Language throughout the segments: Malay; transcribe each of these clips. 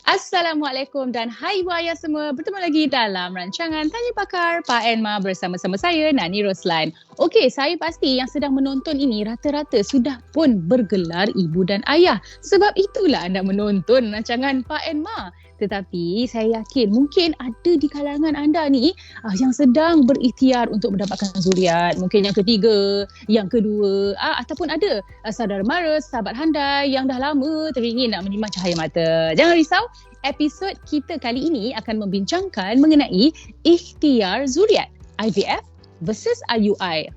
Assalamualaikum dan hai buaya semua. Bertemu lagi dalam rancangan Tanya Pakar Pak Enma bersama-sama saya Nani Roslan. Okey, saya pasti yang sedang menonton ini rata-rata sudah pun bergelar ibu dan ayah. Sebab itulah anda menonton rancangan Pak Enma. Tetapi saya yakin mungkin ada di kalangan anda ni yang sedang berikhtiar untuk mendapatkan zuriat. Mungkin yang ketiga, yang kedua, ataupun ada saudara mara, sahabat handai yang dah lama teringin nak menyimak cahaya mata. Jangan risau, episod kita kali ini akan membincangkan mengenai ikhtiar zuriat IVF versus IUI.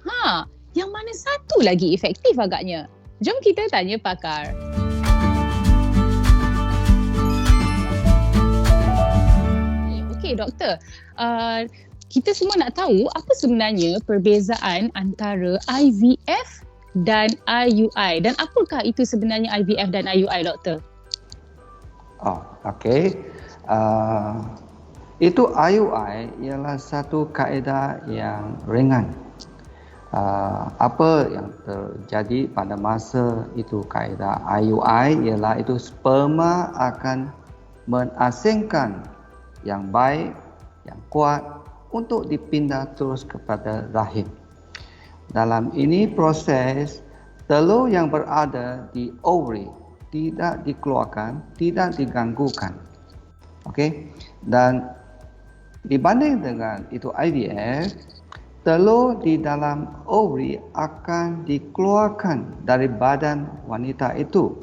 Yang mana satu lagi efektif agaknya? Jom kita tanya pakar. Okey, doktor. Kita semua nak tahu apa sebenarnya perbezaan antara IVF dan IUI dan apakah itu sebenarnya IVF dan IUI, doktor? Okey. Itu IUI ialah satu kaedah yang ringan. Apa yang terjadi pada masa itu kaedah IUI ialah itu sperma akan mengasingkan yang baik, yang kuat untuk dipindah terus kepada rahim. Dalam ini proses, telur yang berada di ovary tidak dikeluarkan, tidak diganggukan. Okey. Dan dibanding dengan itu IVF, telur di dalam ovary akan dikeluarkan dari badan wanita itu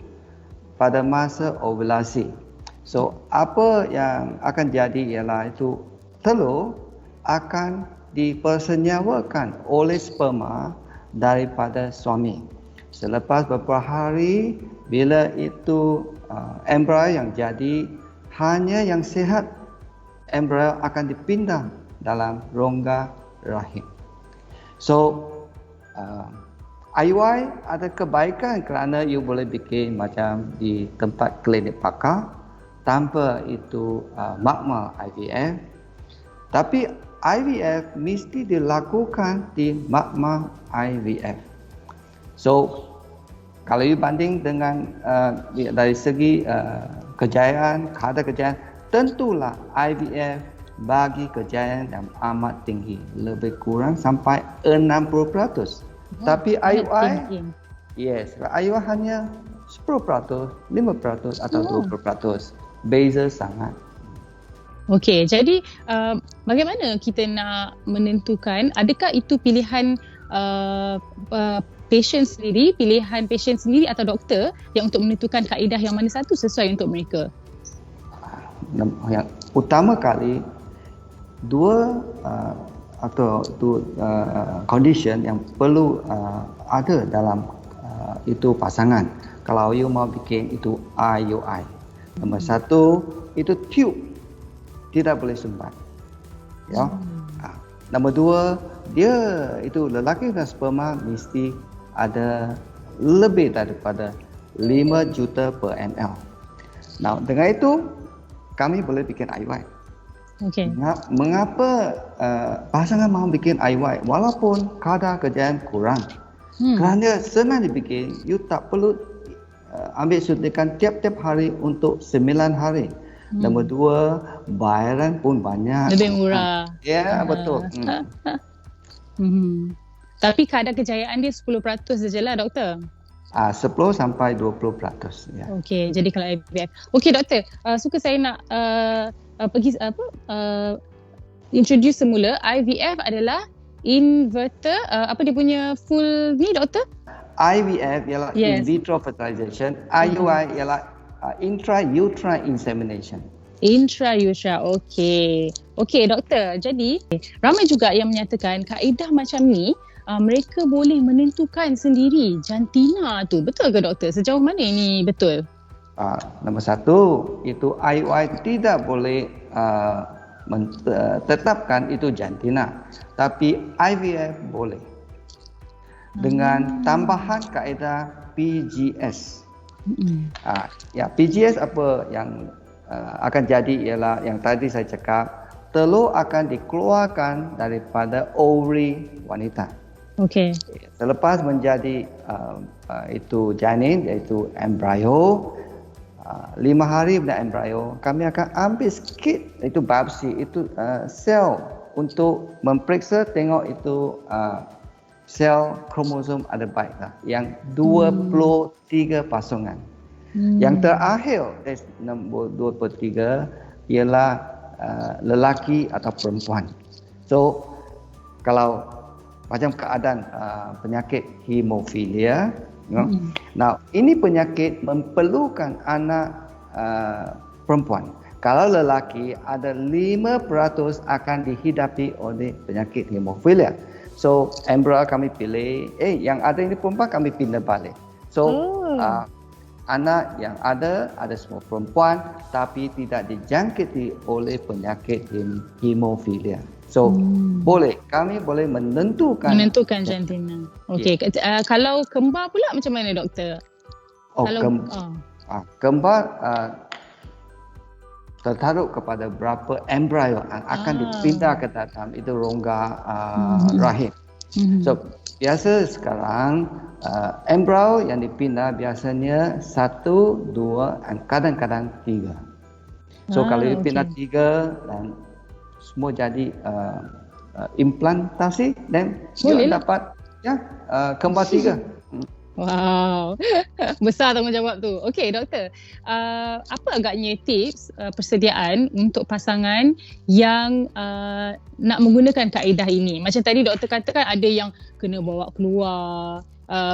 pada masa ovulasi. So, apa yang akan jadi ialah itu telur akan dipersenyawakan oleh sperma daripada suami. Selepas beberapa hari, bila itu embrio yang jadi, hanya yang sihat embrio akan dipindah dalam rongga rahim. So, IUI ada kebaikan kerana you boleh bikin macam di tempat klinik pakar tanpa itu makmal IVF. Tapi IVF mesti dilakukan di makmal IVF. So, kalau you banding dengan dari segi kejayaan, kadar kejayaan, tentulah IVF bagi kejayaan yang amat tinggi, lebih kurang sampai 60%. Tapi IUI, IUI hanya 10%, 5% atau 20%. Beza sangat. Okey, jadi bagaimana kita nak menentukan adakah itu pilihan patient sendiri, pilihan patient sendiri atau doktor yang untuk menentukan kaedah yang mana satu sesuai untuk mereka? Yang utama kali dua condition yang perlu ada dalam itu pasangan. Kalau you mau bikin itu IUI, nombor satu itu tube tidak boleh sumbat. Ya. Nombor dua, dia itu lelaki dan sperma mesti ada lebih daripada 5 juta per ml. Nah, dengan itu kami boleh bikin IUI. Okey. Mengapa pasangan mahu bikin IUI walaupun kadar kejayaan kurang? Kerana senang dibikin, you tak perlu ambil suntikan tiap-tiap hari untuk 9 hari. Nombor dua, bayaran pun banyak. Lebih murah. Ya, betul. Tapi kadar kejayaan dia 10% sajalah, doktor. 10 sampai 20%. Ya. Okey, jadi kalau IVF. Okey, doktor, suka saya nak introduce semula. IVF adalah inverter, apa dia punya full ni, doktor? IVF ialah in vitro fertilization, IUI ialah intrauterine insemination. Intrauterine, okey. Okey, doktor. Jadi, ramai juga yang menyatakan kaedah macam ni mereka boleh menentukan sendiri jantina tu. Betul ke, doktor? Sejauh mana ini betul? Nombor satu, itu IUI tidak boleh tetapkan itu jantina. Tapi IVF boleh. Dengan tambahan kaedah PGS. PGS apa yang akan jadi ialah yang tadi saya cakap, telur akan dikeluarkan daripada ovary wanita. Okey. Selepas menjadi itu janin iaitu embrio, 5 hari pada embrio, kami akan ambil sikit itu biopsi, itu sel untuk memeriksa tengok itu sel kromosom ada baik lah. Yang 23 pasangan. Yang terakhir nombor 23 ialah lelaki atau perempuan. So kalau macam keadaan penyakit hemofilia, now ini penyakit memerlukan anak perempuan. Kalau lelaki ada 5% akan dihidapi oleh penyakit hemofilia. So embrio kami pilih, yang ada ini perempuan kami pindah balik. So anak yang ada semua perempuan tapi tidak dijangkiti oleh penyakit hemofilia. So kami boleh menentukan jantina. Okey, kalau kembar pula macam mana doktor? Kembar tertakluk kepada berapa embrio yang akan dipindah ke dalam itu rongga rahim. So biasa sekarang embrio yang dipindah biasanya 1, 2 dan kadang-kadang 3. So kalau dipindah 3 dan semua jadi implantasi dan dapat kembar 3. Wow, besar tanggungjawab tu. Okey doktor, apa agaknya tips persediaan untuk pasangan yang nak menggunakan kaedah ini? Macam tadi doktor katakan ada yang kena bawa keluar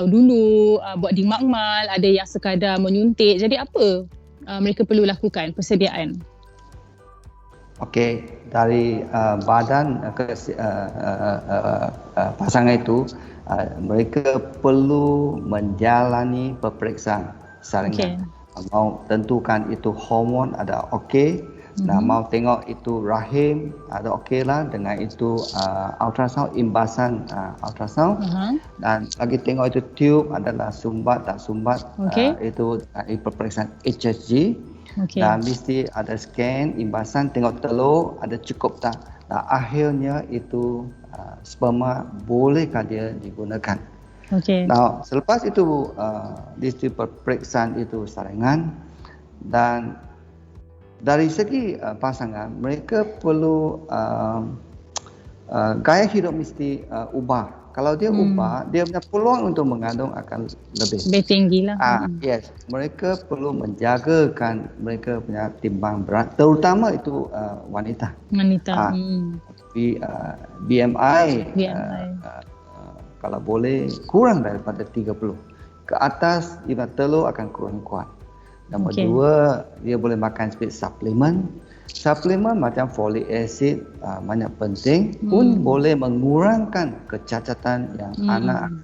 dulu, buat di makmal, ada yang sekadar menyuntik. Jadi apa mereka perlu lakukan persediaan? Okey, dari badan pasangan itu, mereka perlu menjalani peperiksaan saringan. Mau tentukan itu hormon ada okey, mau tengok itu rahim ada okey lah, dengan itu ultrasound, imbasan ultrasound, dan lagi tengok itu tube adalah sumbat tak sumbat, itu peperiksaan HSG. Dan mesti ada scan, imbasan, tengok telur ada cukup tak. Dan akhirnya itu sperma bolehkah dia digunakan. Now selepas itu mesti peperiksaan itu saringan, dan dari segi pasangan mereka perlu gaya hidup mesti ubah. Kalau dia ubah, dia punya peluang untuk mengandung akan lebih tinggi lah. Yes, mereka perlu menjagakan mereka punya timbang berat, terutama itu wanita. BMI. Kalau boleh kurang daripada 30. Ke atas dia telur akan kurang kuat. Nombor 2, dia boleh makan sedikit suplemen. Suplemen macam folic acid banyak penting, pun boleh mengurangkan kecacatan yang anak.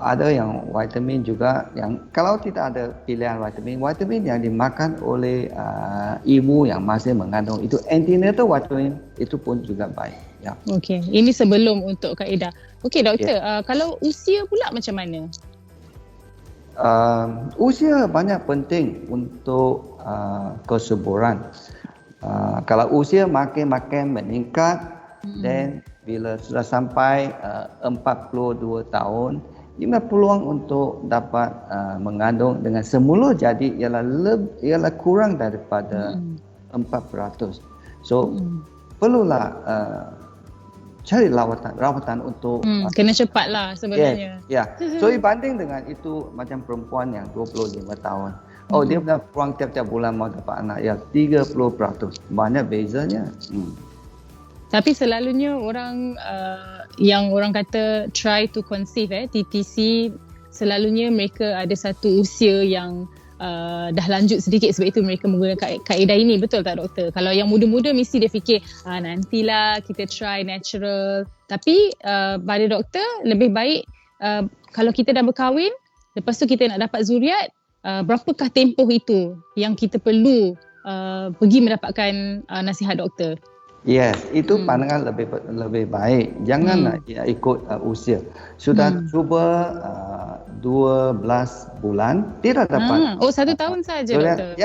Ada yang vitamin juga, yang kalau tidak ada pilihan vitamin yang dimakan oleh ibu yang masih mengandung, itu antenatal vitamin, itu pun juga baik. Okey, ini sebelum untuk kaedah. Okey doktor, kalau usia pula macam mana? Usia banyak penting untuk kesuburan. Kalau usia makin meningkat, dan bila sudah sampai 42 tahun, dia peluang untuk dapat mengandung dengan semula jadi ialah kurang daripada 4%. So perlulah cari rawatan untuk kena cepat lah sebenarnya. So dibanding dengan itu macam perempuan yang 25 tahun, dia punya peluang tiap-tiap bulan mau dapat anak 30%. Banyak bezanya. Tapi selalunya orang yang orang kata try to conceive TTC, selalunya mereka ada satu usia yang dah lanjut sedikit, sebab itu mereka menggunakan kaedah ini. Betul tak doktor? Kalau yang muda-muda mesti dia fikir nantilah kita try natural. Tapi pada doktor lebih baik kalau kita dah berkahwin, lepas tu kita nak dapat zuriat, berapakah tempoh itu yang kita perlu pergi mendapatkan nasihat doktor? Yes, itu pandangan lebih baik. Jangan ikut usia. Sudah cuba 12 bulan, tidak dapat. 1 tahun saja doktor.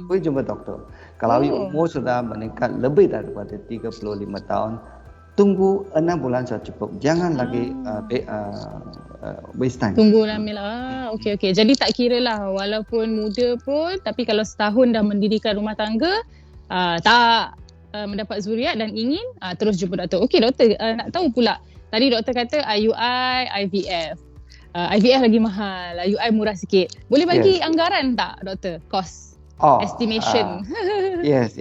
Pergi jumpa doktor. Kalau umur sudah meningkat lebih daripada 35 tahun, tunggu 6 bulan sudah cukup. Jangan lagi waste time. Tunggu lama lah. Okey. Jadi tak kira lah walaupun muda pun, tapi kalau setahun dah mendirikan rumah tangga, tak mendapat zuriat dan ingin terus jumpa doktor. Okey doktor, nak tahu pula tadi doktor kata IUI, IVF. IVF lagi mahal, IUI murah sikit. Boleh bagi anggaran tak doktor? Kos estimation. Yes.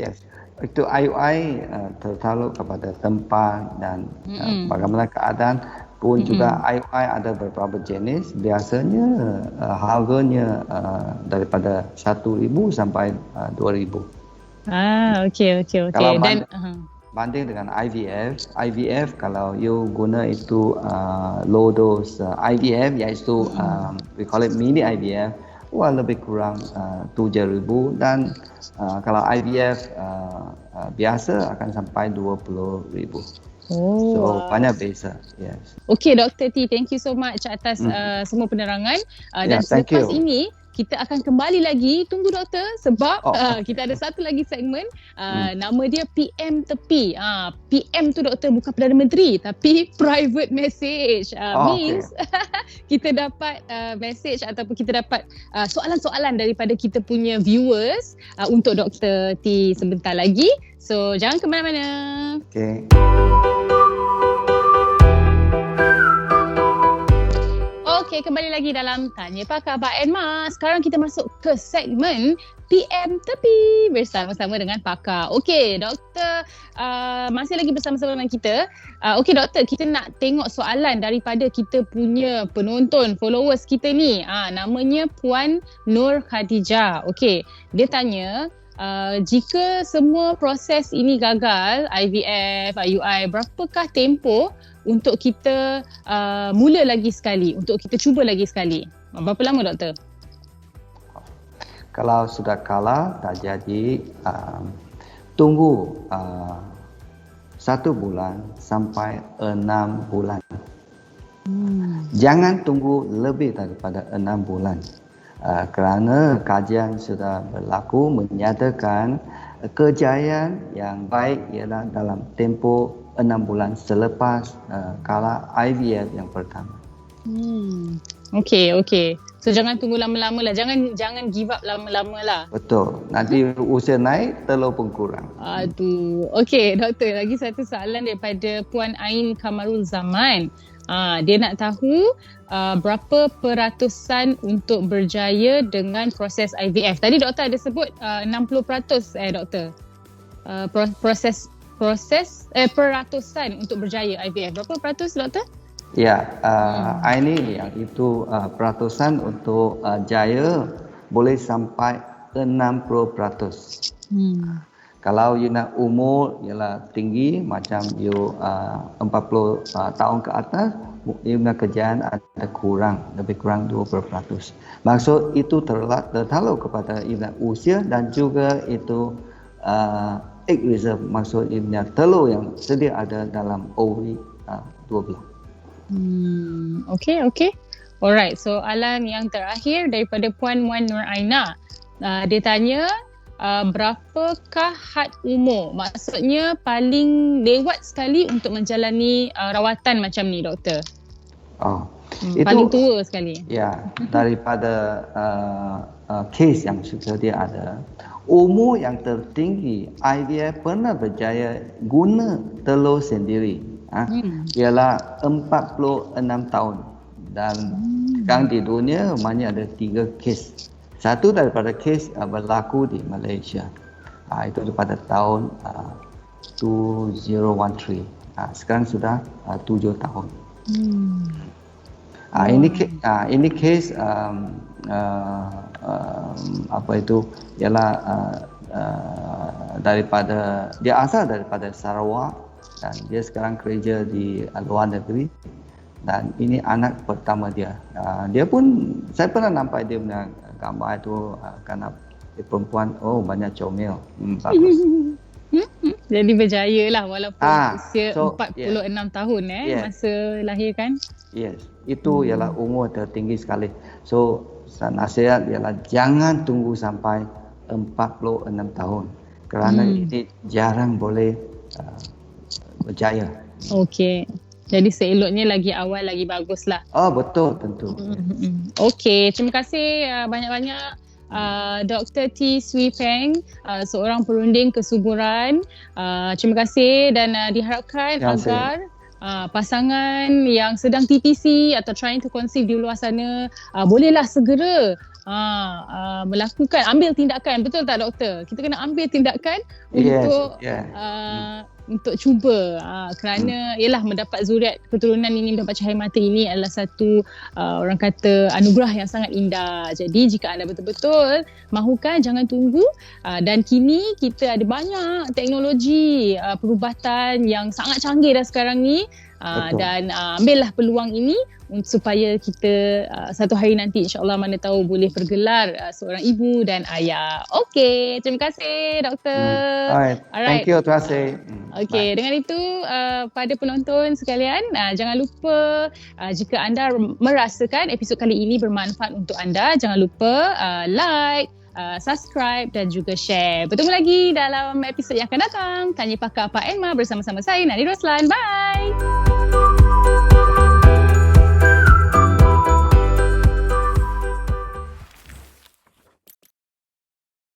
Itu IUI tertakluk kepada tempat dan bagaimana keadaan pun juga IUI ada beberapa jenis. Biasanya harganya daripada 1,000 sampai 2,000. Okey. Kalau Dan banding dengan IVF kalau you guna itu low dose IVF, iaitu we call it mini IVF, lebih kurang 7,000, dan kalau IVF biasa akan sampai 20,000. So banyak beza. Yes. Okey Dr. T, thank you so much atas semua penerangan. Dan selepas ini kita akan kembali lagi, tunggu doktor, sebab kita ada satu lagi segmen, nama dia PM Tepi. PM tu doktor bukan Perdana Menteri tapi private message. Means kita dapat message ataupun kita dapat soalan-soalan daripada kita punya viewers untuk Dr. T sebentar lagi. So jangan ke mana-mana. Okay. Okey, kembali lagi dalam Tanya Pakar Pak Enma. Sekarang kita masuk ke segmen PM Tepi bersama-sama dengan pakar. Okey, doktor masih lagi bersama-sama dengan kita. Okey doktor, kita nak tengok soalan daripada kita punya penonton, followers kita ni. Namanya Puan Nur Khadijah. Okey, dia tanya, jika semua proses ini gagal, IVF, IUI, berapakah tempoh untuk kita mula lagi sekali, untuk kita cuba lagi sekali? Berapa lama doktor? Kalau sudah kalah, tak jadi, tunggu 1 bulan sampai 6 bulan. Jangan tunggu lebih daripada 6 bulan. Kerana kajian sudah berlaku menyatakan kejayaan yang baik ialah dalam tempoh 6 bulan selepas kalah IVF yang pertama. Okey. So jangan tunggu lama-lama lah. Jangan give up lama-lama lah. Betul. Nanti usia naik, telur pun kurang. Aduh. Okey doktor, lagi satu soalan daripada Puan Ain Kamarul Zaman. Dia nak tahu berapa peratusan untuk berjaya dengan proses IVF. Tadi doktor ada sebut 60% doktor. Proses peratusan untuk berjaya IVF. Berapa peratus doktor? Ya, ini yang itu peratusan untuk jaya boleh sampai 60%. Kalau you nak umur ialah tinggi macam you 40 tahun ke atas, you nak kejayaan ada lebih kurang 20%. Maksud itu tertakluk kepada you nak usia dan juga itu egg reserve, maksud you nak telur yang sedia ada dalam ovary 12. Okey. Alright, soalan yang terakhir daripada Puan Wan Nur Aina. Dia tanya, berapakah had umur? Maksudnya paling lewat sekali untuk menjalani rawatan macam ni doktor? Paling tua sekali. Ya, daripada kes yang sudah dia ada, umur yang tertinggi IVF pernah berjaya guna telur sendiri ialah 46 tahun, dan sekarang di dunia hanya ada 3 kes. Satu daripada kes berlaku di Malaysia, itu pada tahun 2013. Sekarang sudah 7 tahun. Ini kes ialah daripada, dia asal daripada Sarawak dan dia sekarang kerja di luar negeri, dan ini anak pertama dia. Dia pun, saya pernah nampak dia punya gambar itu, kerana dia perempuan, banyak comel. Bagus. Jadi berjaya lah walaupun usia 46 tahun masa lahirkan. Yes, itu ialah umur tertinggi sekali. So nasihat ialah jangan tunggu sampai 46 tahun, kerana ini jarang boleh berjaya. Okey. Jadi seeloknya lagi awal lagi bagus lah. Oh betul, tentu. Okey, terima kasih banyak-banyak Dr. T. Swee Peng, seorang perunding kesuburan. Terima kasih dan diharapkan agar pasangan yang sedang TTC atau trying to conceive di luar sana bolehlah segera ambil tindakan. Betul tak doktor? Kita kena ambil tindakan untuk cuba kerana ialah mendapat zuriat keturunan ini, mendapat cahaya mata ini adalah satu orang kata anugerah yang sangat indah. Jadi jika anda betul-betul mahukan, jangan tunggu, dan kini kita ada banyak teknologi perubatan yang sangat canggih dah sekarang ni. Dan ambillah peluang ini supaya kita satu hari nanti insyaAllah mana tahu boleh bergelar seorang ibu dan ayah. Okey, terima kasih doktor. Alright. Thank you, terima kasih. Okey, dengan itu pada penonton sekalian, jangan lupa jika anda merasakan episod kali ini bermanfaat untuk anda, jangan lupa like, subscribe dan juga share. Bertemu lagi dalam episod yang akan datang. Tanya Pakar Pak Enma bersama-sama saya Nani Roslan. Bye.